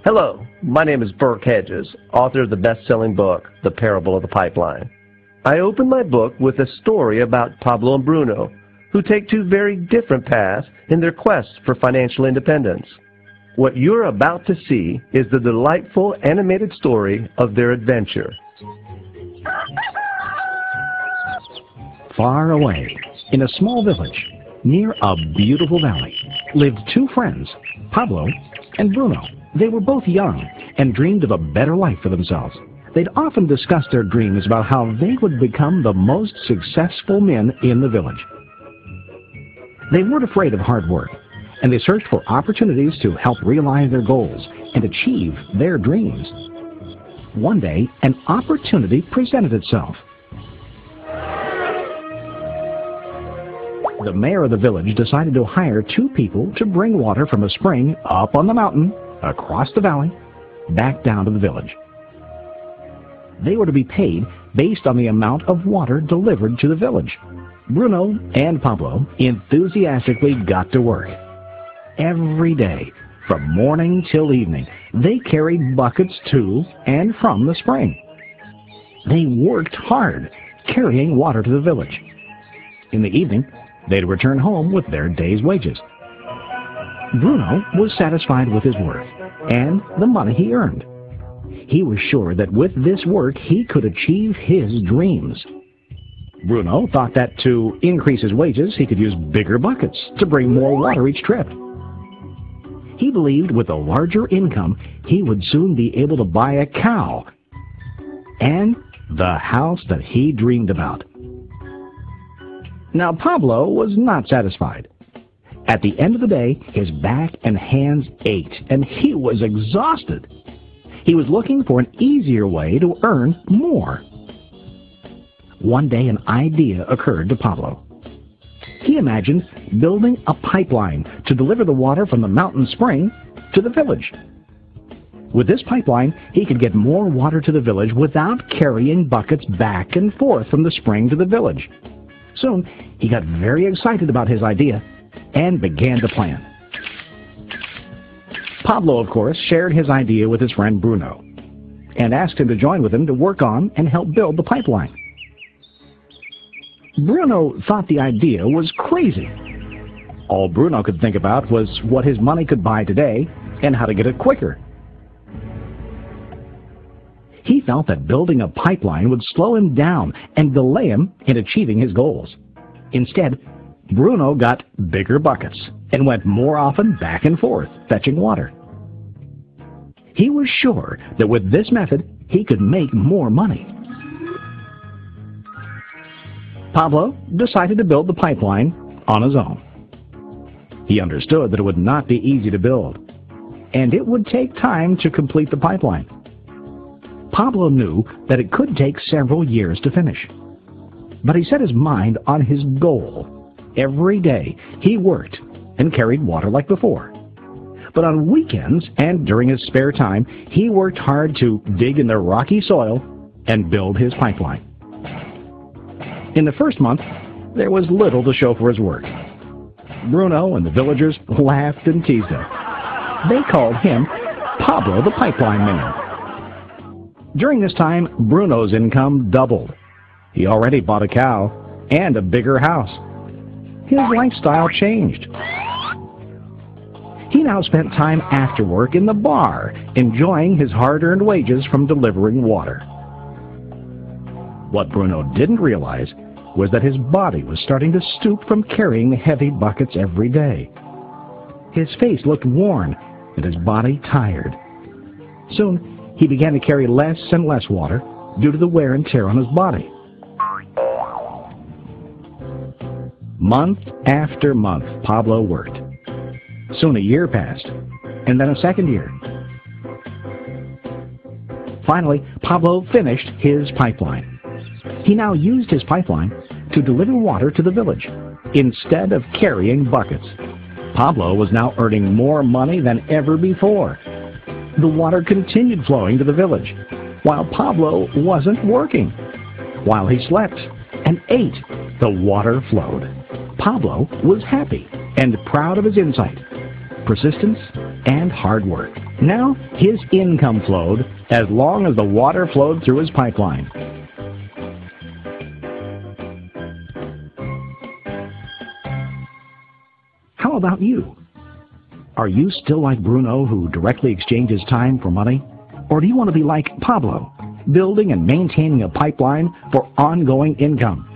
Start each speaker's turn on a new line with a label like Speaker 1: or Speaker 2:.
Speaker 1: Hello, my name is Burke Hedges, author of the best-selling book, The Parable of the Pipeline. I open my book with a story about Pablo and Bruno, who take two very different paths in their quest for financial independence. What you're about to see is the delightful animated story of their adventure.
Speaker 2: Far away, in a small village, near a beautiful valley, lived two friends, Pablo and Bruno. They were both young and dreamed of a better life for themselves. They'd often discuss their dreams about how they would become the most successful men in the village. They weren't afraid of hard work, and they searched for opportunities to help realize their goals and achieve their dreams. One day, an opportunity presented itself. The mayor of the village decided to hire two people to bring water from a spring up on the mountain, across the valley, back down to the village. They were to be paid based on the amount of water delivered to the village. Bruno and Pablo enthusiastically got to work. Every day, from morning till evening, they carried buckets to and from the spring. They worked hard, carrying water to the village. In the evening, they'd return home with their day's wages. Bruno was satisfied with his work and the money he earned. He was sure that with this work he could achieve his dreams. Bruno thought that to increase his wages he could use bigger buckets to bring more water each trip. He believed with a larger income he would soon be able to buy a cow and the house that he dreamed about. Now Pablo was not satisfied. At the end of the day, his back and hands ached, and he was exhausted. He was looking for an easier way to earn more. One day, an idea occurred to Pablo. He imagined building a pipeline to deliver the water from the mountain spring to the village. With this pipeline, he could get more water to the village without carrying buckets back and forth from the spring to the village. Soon, he got very excited about his idea and began to plan. Pablo, of course, shared his idea with his friend Bruno and asked him to join with him to work on and help build the pipeline. Bruno thought the idea was crazy. All Bruno could think about was what his money could buy today and how to get it quicker. He felt that building a pipeline would slow him down and delay him in achieving his goals. Instead, Bruno got bigger buckets and went more often back and forth, fetching water. He was sure that with this method, he could make more money. Pablo decided to build the pipeline on his own. He understood that it would not be easy to build, and it would take time to complete the pipeline. Pablo knew that it could take several years to finish, but he set his mind on his goal. Every day he worked and carried water like before. But on weekends and during his spare time, he worked hard to dig in the rocky soil and build his pipeline. In the first month, there was little to show for his work. Bruno and the villagers laughed and teased him. They called him Pablo the Pipeline Man. During this time, Bruno's income doubled. He already bought a cow and a bigger house. His lifestyle changed. He now spent time after work in the bar, enjoying his hard-earned wages from delivering water. What Bruno didn't realize was that his body was starting to stoop from carrying the heavy buckets every day. His face looked worn and his body tired. Soon, he began to carry less and less water due to the wear and tear on his body. Month after month, Pablo worked. Soon a year passed, and then a second year. Finally, Pablo finished his pipeline. He now used his pipeline to deliver water to the village instead of carrying buckets. Pablo was now earning more money than ever before. The water continued flowing to the village, while Pablo wasn't working. While he slept and ate, the water flowed. Pablo was happy and proud of his insight, persistence, and hard work. Now his income flowed as long as the water flowed through his pipeline. How about you? Are you still like Bruno, who directly exchanges time for money? Or do you want to be like Pablo, building and maintaining a pipeline for ongoing income?